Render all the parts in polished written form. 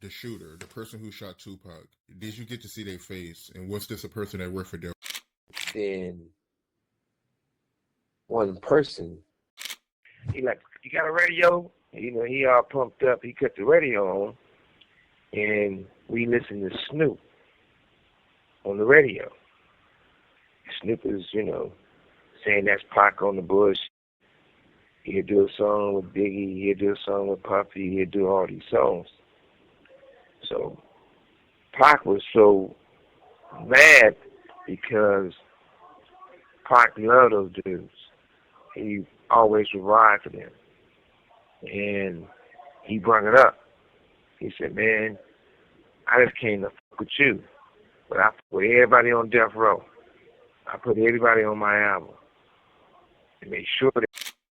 the shooter, the person who shot Tupac, did you get to see their face? And was this a person that worked for them? Then one person, he like, you got a radio? You know, he all pumped up. He cut the radio on, and we listened to Snoop on the radio. Snoop is, you know, saying that's Pac on the bush. He'll do a song with Biggie. He'll do a song with Puffy. He'll do all these songs. So Pac was so mad because Pac loved those dudes. He always would ride for them. And he brought it up. He said, man, I just came to fuck with you. But I put everybody on death row. I put everybody on my album. And made sure that...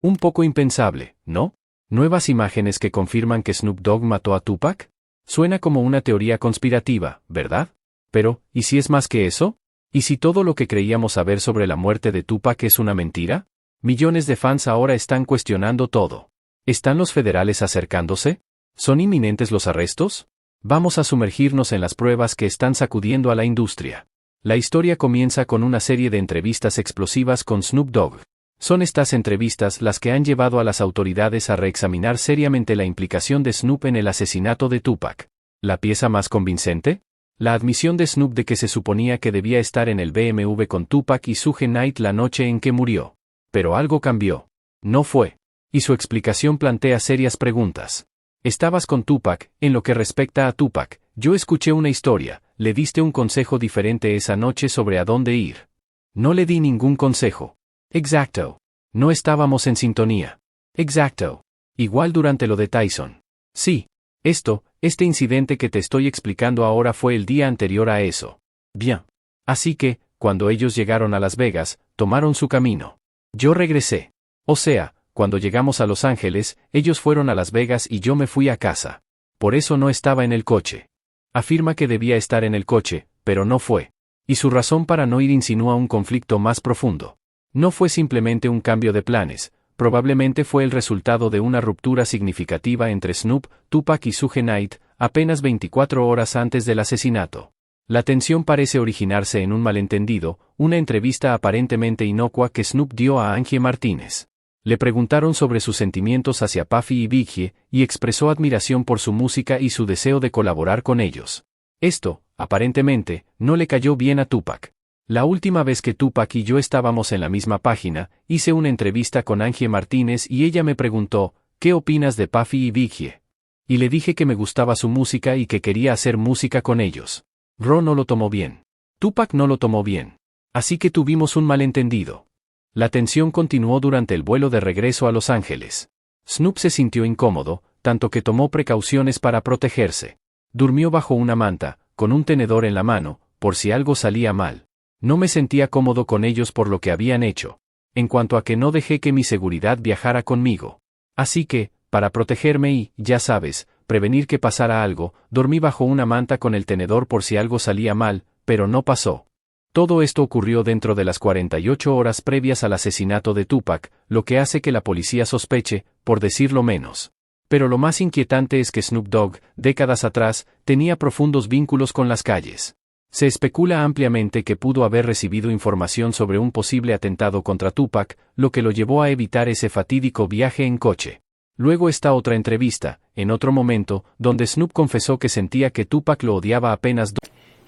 Un poco impensable, ¿no? ¿Nuevas imágenes que confirman que Snoop Dogg mató a Tupac? Suena como una teoría conspirativa, ¿verdad? Pero, ¿y si es más que eso? ¿Y si todo lo que creíamos saber sobre la muerte de Tupac es una mentira? Millones de fans ahora están cuestionando todo. ¿Están los federales acercándose? ¿Son inminentes los arrestos? Vamos a sumergirnos en las pruebas que están sacudiendo a la industria. La historia comienza con una serie de entrevistas explosivas con Snoop Dogg. Son estas entrevistas las que han llevado a las autoridades a reexaminar seriamente la implicación de Snoop en el asesinato de Tupac. ¿La pieza más convincente? La admisión de Snoop de que se suponía que debía estar en el BMW con Tupac y Suge Knight la noche en que murió. Pero algo cambió. No fue. Y su explicación plantea serias preguntas. Estabas con Tupac, en lo que respecta a Tupac, yo escuché una historia, le diste un consejo diferente esa noche sobre a dónde ir. No le di ningún consejo. Exacto. No estábamos en sintonía. Exacto. Igual durante lo de Tyson. Sí. Este incidente que te estoy explicando ahora fue el día anterior a eso. Bien. Así que, cuando ellos llegaron a Las Vegas, tomaron su camino. Yo regresé. O sea, cuando llegamos a Los Ángeles, ellos fueron a Las Vegas y yo me fui a casa. Por eso no estaba en el coche. Afirma que debía estar en el coche, pero no fue. Y su razón para no ir insinúa un conflicto más profundo. No fue simplemente un cambio de planes, probablemente fue el resultado de una ruptura significativa entre Snoop, Tupac y Suge Knight, apenas 24 horas antes del asesinato. La tensión parece originarse en un malentendido, una entrevista aparentemente inocua que Snoop dio a Angie Martínez. Le preguntaron sobre sus sentimientos hacia Puffy y Biggie, y expresó admiración por su música y su deseo de colaborar con ellos. Esto, aparentemente, no le cayó bien a Tupac. La última vez que Tupac y yo estábamos en la misma página, hice una entrevista con Angie Martínez y ella me preguntó, ¿qué opinas de Puffy y Biggie? Y le dije que me gustaba su música y que quería hacer música con ellos. Ro no lo tomó bien. Tupac no lo tomó bien. Así que tuvimos un malentendido. La tensión continuó durante el vuelo de regreso a Los Ángeles. Snoop se sintió incómodo, tanto que tomó precauciones para protegerse. Durmió bajo una manta, con un tenedor en la mano, por si algo salía mal. No me sentía cómodo con ellos por lo que habían hecho. En cuanto a que no dejé que mi seguridad viajara conmigo. Así que, para protegerme y, ya sabes, prevenir que pasara algo, dormí bajo una manta con el tenedor por si algo salía mal, pero no pasó. Todo esto ocurrió dentro de las 48 horas previas al asesinato de Tupac, lo que hace que la policía sospeche, por decirlo menos. Pero lo más inquietante es que Snoop Dogg, décadas atrás, tenía profundos vínculos con las calles. Se especula ampliamente que pudo haber recibido información sobre un posible atentado contra Tupac, lo que lo llevó a evitar ese fatídico viaje en coche. Luego está otra entrevista, en otro momento, donde Snoop confesó que sentía que Tupac lo odiaba apenas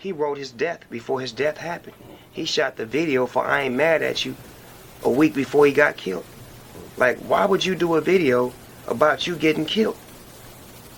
He wrote his death before his death happened. He shot the video for I Ain't Mad at You a week before he got killed. Like, why would you do a video about you getting killed?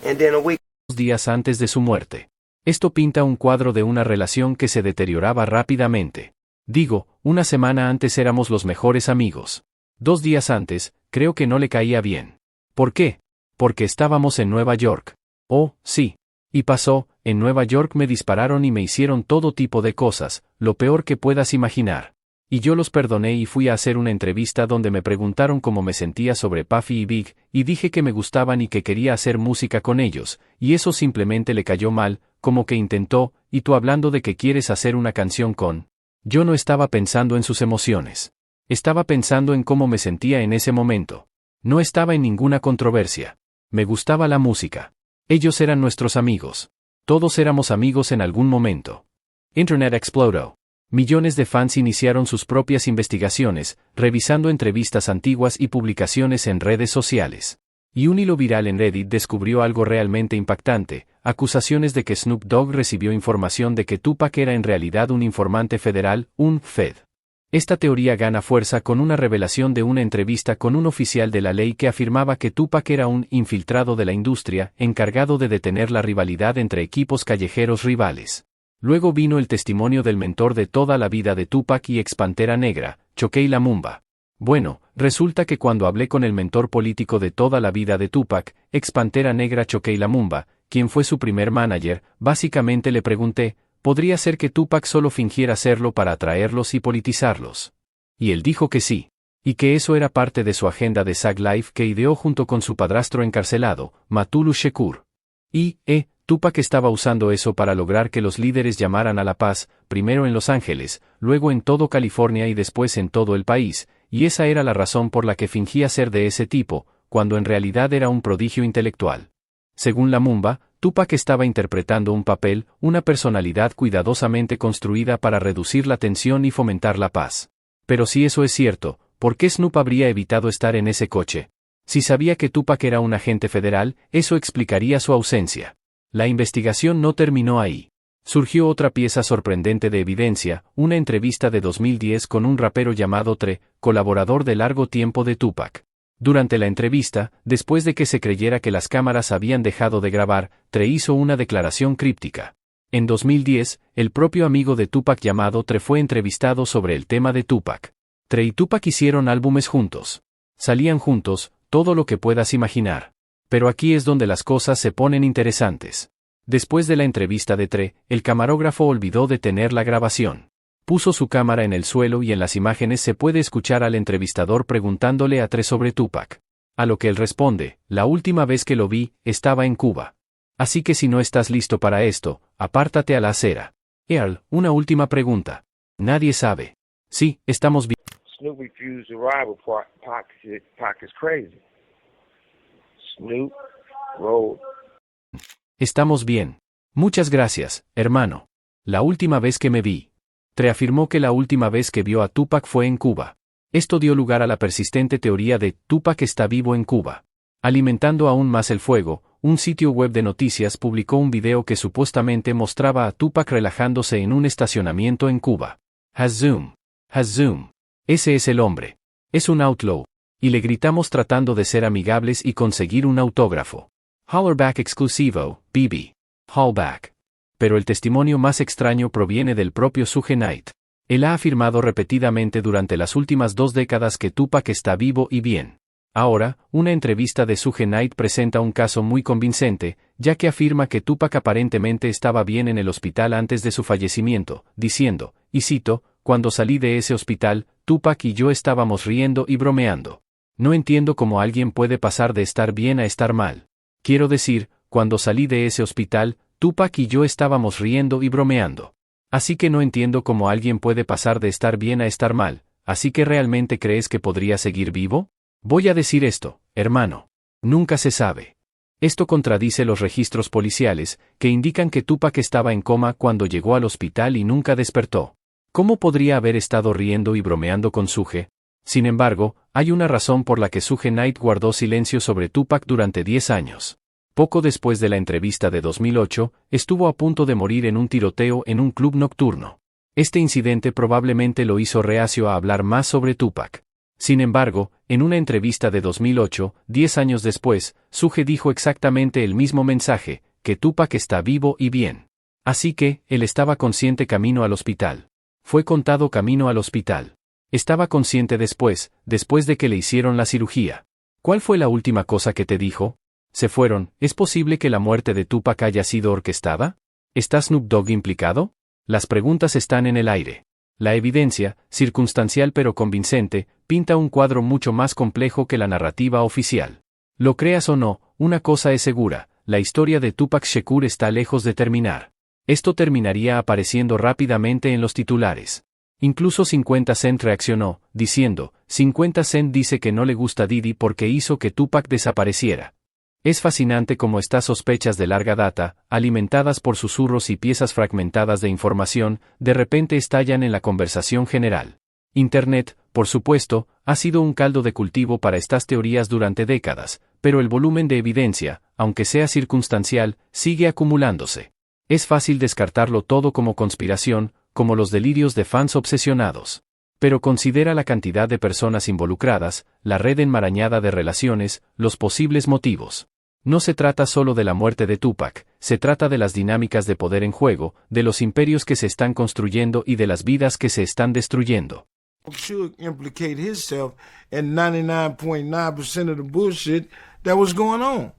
And then a week... 2 días antes de su muerte. Esto pinta un cuadro de una relación que se deterioraba rápidamente. Digo, una semana antes éramos los mejores amigos. 2 días antes, creo que no le caía bien. ¿Por qué? Porque estábamos en Nueva York. Oh, sí. Y pasó, en Nueva York me dispararon y me hicieron todo tipo de cosas, lo peor que puedas imaginar. Y yo los perdoné y fui a hacer una entrevista donde me preguntaron cómo me sentía sobre Puffy y Big, y dije que me gustaban y que quería hacer música con ellos, y eso simplemente le cayó mal, como que intentó, y tú hablando de que quieres hacer una canción con... Yo no estaba pensando en sus emociones. Estaba pensando en cómo me sentía en ese momento. No estaba en ninguna controversia. Me gustaba la música. Ellos eran nuestros amigos. Todos éramos amigos en algún momento. Internet explodó. Millones de fans iniciaron sus propias investigaciones, revisando entrevistas antiguas y publicaciones en redes sociales. Y un hilo viral en Reddit descubrió algo realmente impactante, acusaciones de que Snoop Dogg recibió información de que Tupac era en realidad un informante federal, un FED. Esta teoría gana fuerza con una revelación de una entrevista con un oficial de la ley que afirmaba que Tupac era un infiltrado de la industria, encargado de detener la rivalidad entre equipos callejeros rivales. Luego vino el testimonio del mentor de toda la vida de Tupac y ex Pantera Negra, Chokey Lumumba. Bueno, resulta que cuando hablé con el mentor político de toda la vida de Tupac, ex Pantera Negra Chokey Lumumba, quien fue su primer manager, básicamente le pregunté, ¿podría ser que Tupac solo fingiera serlo para atraerlos y politizarlos? Y él dijo que sí. Y que eso era parte de su agenda de Thug Life que ideó junto con su padrastro encarcelado, Mutulu Shakur. Tupac estaba usando eso para lograr que los líderes llamaran a la paz, primero en Los Ángeles, luego en todo California y después en todo el país, y esa era la razón por la que fingía ser de ese tipo, cuando en realidad era un prodigio intelectual. Según Lumumba, Tupac estaba interpretando un papel, una personalidad cuidadosamente construida para reducir la tensión y fomentar la paz. Pero si eso es cierto, ¿por qué Snoop habría evitado estar en ese coche? Si sabía que Tupac era un agente federal, eso explicaría su ausencia. La investigación no terminó ahí. Surgió otra pieza sorprendente de evidencia, una entrevista de 2010 con un rapero llamado Tre, colaborador de largo tiempo de Tupac. Durante la entrevista, después de que se creyera que las cámaras habían dejado de grabar, Tre hizo una declaración críptica. En 2010, el propio amigo de Tupac llamado Tre fue entrevistado sobre el tema de Tupac. Tre y Tupac hicieron álbumes juntos. Salían juntos, todo lo que puedas imaginar. Pero aquí es donde las cosas se ponen interesantes. Después de la entrevista de Tre, el camarógrafo olvidó detener la grabación. Puso su cámara en el suelo y en las imágenes se puede escuchar al entrevistador preguntándole a Tre sobre Tupac. A lo que él responde, la última vez que lo vi, estaba en Cuba. Así que si no estás listo para esto, apártate a la acera. Earl, una última pregunta. Nadie sabe. Sí, estamos bien. Snoop refused to ride with Pac is crazy. Snoop rolled. Estamos bien. Muchas gracias, hermano. La última vez que me vi. Tre afirmó que la última vez que vio a Tupac fue en Cuba. Esto dio lugar a la persistente teoría de Tupac está vivo en Cuba. Alimentando aún más el fuego, un sitio web de noticias publicó un video que supuestamente mostraba a Tupac relajándose en un estacionamiento en Cuba. Hazzoom. Ese es el hombre. Es un outlaw. Y le gritamos tratando de ser amigables y conseguir un autógrafo. Hollback exclusivo, BB. Hollback. Pero el testimonio más extraño proviene del propio Suge Knight. Él ha afirmado repetidamente durante las últimas 2 décadas que Tupac está vivo y bien. Ahora, una entrevista de Suge Knight presenta un caso muy convincente, ya que afirma que Tupac aparentemente estaba bien en el hospital antes de su fallecimiento, diciendo, y cito, cuando salí de ese hospital, Tupac y yo estábamos riendo y bromeando. No entiendo cómo alguien puede pasar de estar bien a estar mal. Quiero decir, cuando salí de ese hospital, Tupac y yo estábamos riendo y bromeando. Así que no entiendo cómo alguien puede pasar de estar bien a estar mal. ¿Así que realmente crees que podría seguir vivo? Voy a decir esto, hermano. Nunca se sabe. Esto contradice los registros policiales, que indican que Tupac estaba en coma cuando llegó al hospital y nunca despertó. ¿Cómo podría haber estado riendo y bromeando con Suge? Sin embargo, hay una razón por la que Suge Knight guardó silencio sobre Tupac durante 10 años. Poco después de la entrevista de 2008, estuvo a punto de morir en un tiroteo en un club nocturno. Este incidente probablemente lo hizo reacio a hablar más sobre Tupac. Sin embargo, en una entrevista de 2008, 10 años después, Suge dijo exactamente el mismo mensaje, que Tupac está vivo y bien. Así que, él estaba consciente camino al hospital. Fue contado camino al hospital. Estaba consciente después de que le hicieron la cirugía. ¿Cuál fue la última cosa que te dijo? Se fueron. ¿Es posible que la muerte de Tupac haya sido orquestada? ¿Está Snoop Dogg implicado? Las preguntas están en el aire. La evidencia, circunstancial pero convincente, pinta un cuadro mucho más complejo que la narrativa oficial. Lo creas o no, una cosa es segura, la historia de Tupac Shakur está lejos de terminar. Esto terminaría apareciendo rápidamente en los titulares. Incluso 50 Cent reaccionó, diciendo, 50 Cent dice que no le gusta Diddy porque hizo que Tupac desapareciera. Es fascinante cómo estas sospechas de larga data, alimentadas por susurros y piezas fragmentadas de información, de repente estallan en la conversación general. Internet, por supuesto, ha sido un caldo de cultivo para estas teorías durante décadas, pero el volumen de evidencia, aunque sea circunstancial, sigue acumulándose. Es fácil descartarlo todo como conspiración, como los delirios de fans obsesionados. Pero considera la cantidad de personas involucradas, la red enmarañada de relaciones, los posibles motivos. No se trata solo de la muerte de Tupac, se trata de las dinámicas de poder en juego, de los imperios que se están construyendo y de las vidas que se están destruyendo. Should implicate himself in 99.9% of the bullshit that was going on.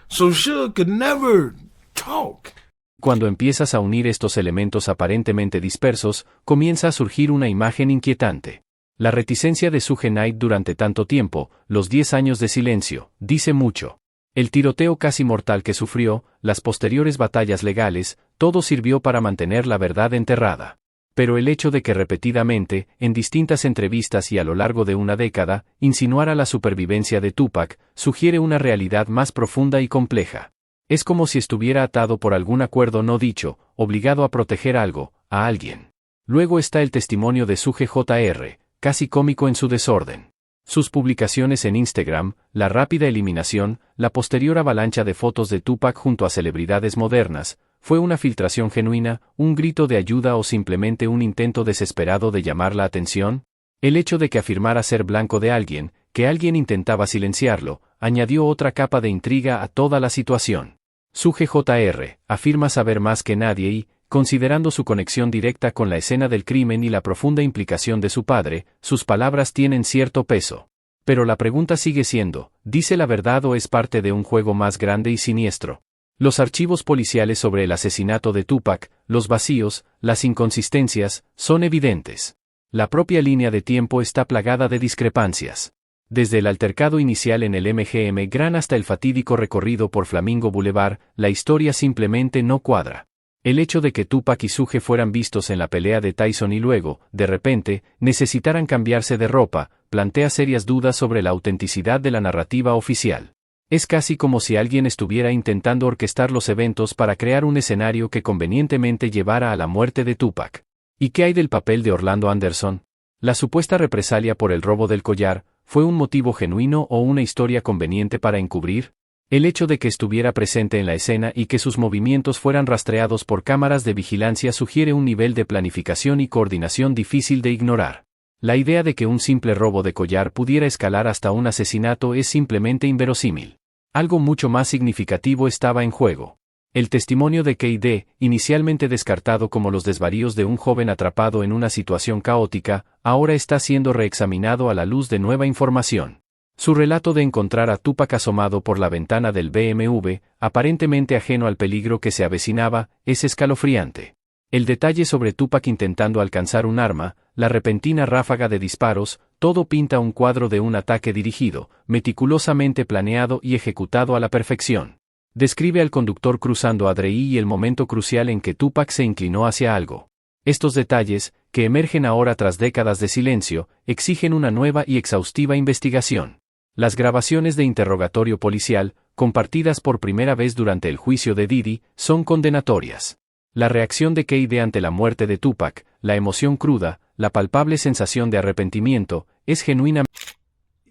So Suge could never talk. Cuando empiezas a unir estos elementos aparentemente dispersos, comienza a surgir una imagen inquietante. La reticencia de Suge Knight durante tanto tiempo, los 10 años de silencio, dice mucho. El tiroteo casi mortal que sufrió, las posteriores batallas legales, todo sirvió para mantener la verdad enterrada. Pero el hecho de que repetidamente, en distintas entrevistas y a lo largo de una década, insinuara la supervivencia de Tupac, sugiere una realidad más profunda y compleja. Es como si estuviera atado por algún acuerdo no dicho, obligado a proteger algo, a alguien. Luego está el testimonio de Suge Jr., casi cómico en su desorden. Sus publicaciones en Instagram, la rápida eliminación, la posterior avalancha de fotos de Tupac junto a celebridades modernas, ¿fue una filtración genuina, un grito de ayuda o simplemente un intento desesperado de llamar la atención? El hecho de que afirmara ser blanco de alguien, que alguien intentaba silenciarlo, añadió otra capa de intriga a toda la situación. Suge Jr. afirma saber más que nadie y, considerando su conexión directa con la escena del crimen y la profunda implicación de su padre, sus palabras tienen cierto peso. Pero la pregunta sigue siendo, ¿dice la verdad o es parte de un juego más grande y siniestro? Los archivos policiales sobre el asesinato de Tupac, los vacíos, las inconsistencias, son evidentes. La propia línea de tiempo está plagada de discrepancias. Desde el altercado inicial en el MGM Grand hasta el fatídico recorrido por Flamingo Boulevard, la historia simplemente no cuadra. El hecho de que Tupac y Suge fueran vistos en la pelea de Tyson y luego, de repente, necesitaran cambiarse de ropa, plantea serias dudas sobre la autenticidad de la narrativa oficial. Es casi como si alguien estuviera intentando orquestar los eventos para crear un escenario que convenientemente llevara a la muerte de Tupac. ¿Y qué hay del papel de Orlando Anderson? La supuesta represalia por el robo del collar, ¿fue un motivo genuino o una historia conveniente para encubrir? El hecho de que estuviera presente en la escena y que sus movimientos fueran rastreados por cámaras de vigilancia sugiere un nivel de planificación y coordinación difícil de ignorar. La idea de que un simple robo de collar pudiera escalar hasta un asesinato es simplemente inverosímil. Algo mucho más significativo estaba en juego. El testimonio de K.D., inicialmente descartado como los desvaríos de un joven atrapado en una situación caótica, ahora está siendo reexaminado a la luz de nueva información. Su relato de encontrar a Tupac asomado por la ventana del BMW, aparentemente ajeno al peligro que se avecinaba, es escalofriante. El detalle sobre Tupac intentando alcanzar un arma, la repentina ráfaga de disparos, todo pinta un cuadro de un ataque dirigido, meticulosamente planeado y ejecutado a la perfección. Describe al conductor cruzando a Dre y el momento crucial en que Tupac se inclinó hacia algo. Estos detalles, que emergen ahora tras décadas de silencio, exigen una nueva y exhaustiva investigación. Las grabaciones de interrogatorio policial, compartidas por primera vez durante el juicio de Diddy, son condenatorias. La reacción de K.D. ante la muerte de Tupac, la emoción cruda, la palpable sensación de arrepentimiento, es genuina.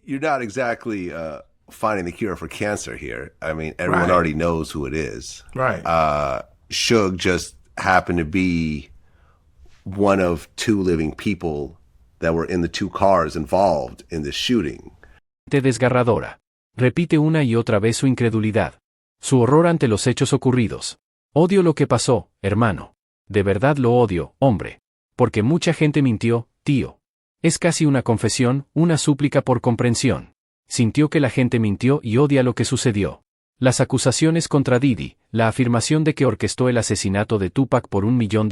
You're not exactly finding the cure for cancer here. I mean, everyone already knows who it is. Right. Suge just happened to be one of two living people that were in the two cars involved in the shooting. Desgarradora. Repite una y otra vez su incredulidad. Su horror ante los hechos ocurridos. Odio lo que pasó, hermano. De verdad lo odio, hombre. Porque mucha gente mintió, tío. Es casi una confesión, una súplica por comprensión. Sintió que la gente mintió y odia lo que sucedió. Las acusaciones contra Diddy, la afirmación de que orquestó el asesinato de Tupac por $1 millón,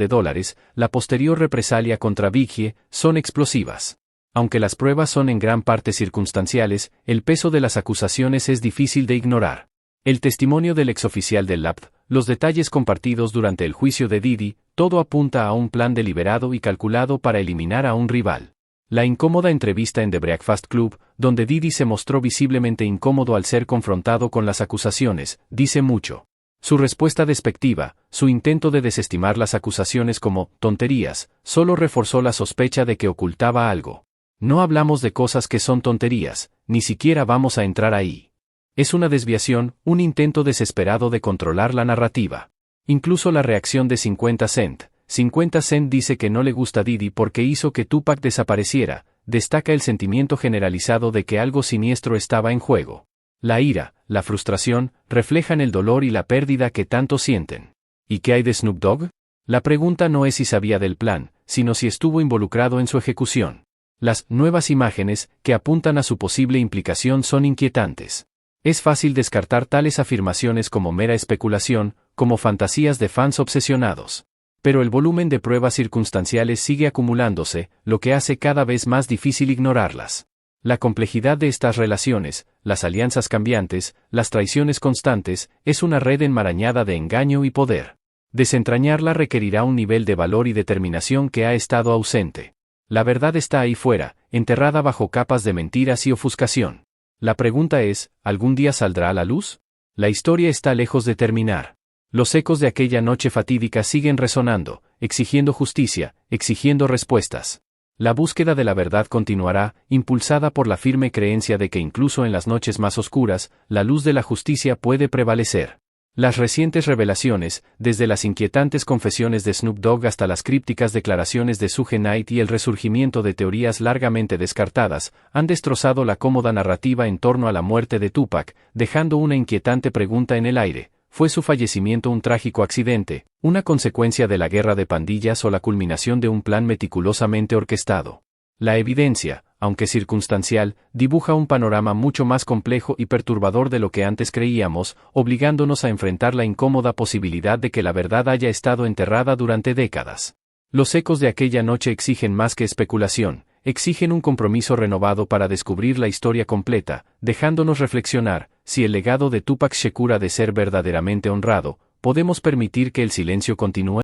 la posterior represalia contra Biggie, son explosivas. Aunque las pruebas son en gran parte circunstanciales, el peso de las acusaciones es difícil de ignorar. El testimonio del exoficial del LAPD, los detalles compartidos durante el juicio de Diddy, todo apunta a un plan deliberado y calculado para eliminar a un rival. La incómoda entrevista en The Breakfast Club, donde Diddy se mostró visiblemente incómodo al ser confrontado con las acusaciones, dice mucho. Su respuesta despectiva, su intento de desestimar las acusaciones como tonterías, solo reforzó la sospecha de que ocultaba algo. No hablamos de cosas que son tonterías, ni siquiera vamos a entrar ahí. Es una desviación, un intento desesperado de controlar la narrativa. Incluso la reacción de 50 Cent. 50 Cent dice que no le gusta Diddy porque hizo que Tupac desapareciera, destaca el sentimiento generalizado de que algo siniestro estaba en juego. La ira, la frustración, reflejan el dolor y la pérdida que tanto sienten. ¿Y qué hay de Snoop Dogg? La pregunta no es si sabía del plan, sino si estuvo involucrado en su ejecución. Las nuevas imágenes, que apuntan a su posible implicación, son inquietantes. Es fácil descartar tales afirmaciones como mera especulación, como fantasías de fans obsesionados. Pero el volumen de pruebas circunstanciales sigue acumulándose, lo que hace cada vez más difícil ignorarlas. La complejidad de estas relaciones, las alianzas cambiantes, las traiciones constantes, es una red enmarañada de engaño y poder. Desentrañarla requerirá un nivel de valor y determinación que ha estado ausente. La verdad está ahí fuera, enterrada bajo capas de mentiras y ofuscación. La pregunta es, ¿algún día saldrá a la luz? La historia está lejos de terminar. Los ecos de aquella noche fatídica siguen resonando, exigiendo justicia, exigiendo respuestas. La búsqueda de la verdad continuará, impulsada por la firme creencia de que incluso en las noches más oscuras, la luz de la justicia puede prevalecer. Las recientes revelaciones, desde las inquietantes confesiones de Snoop Dogg hasta las crípticas declaraciones de Suge Knight y el resurgimiento de teorías largamente descartadas, han destrozado la cómoda narrativa en torno a la muerte de Tupac, dejando una inquietante pregunta en el aire. ¿Fue su fallecimiento un trágico accidente, una consecuencia de la guerra de pandillas o la culminación de un plan meticulosamente orquestado? La evidencia, aunque circunstancial, dibuja un panorama mucho más complejo y perturbador de lo que antes creíamos, obligándonos a enfrentar la incómoda posibilidad de que la verdad haya estado enterrada durante décadas. Los ecos de aquella noche exigen más que especulación, exigen un compromiso renovado para descubrir la historia completa, dejándonos reflexionar, si el legado de Tupac Shakur ha de ser verdaderamente honrado, ¿podemos permitir que el silencio continúe?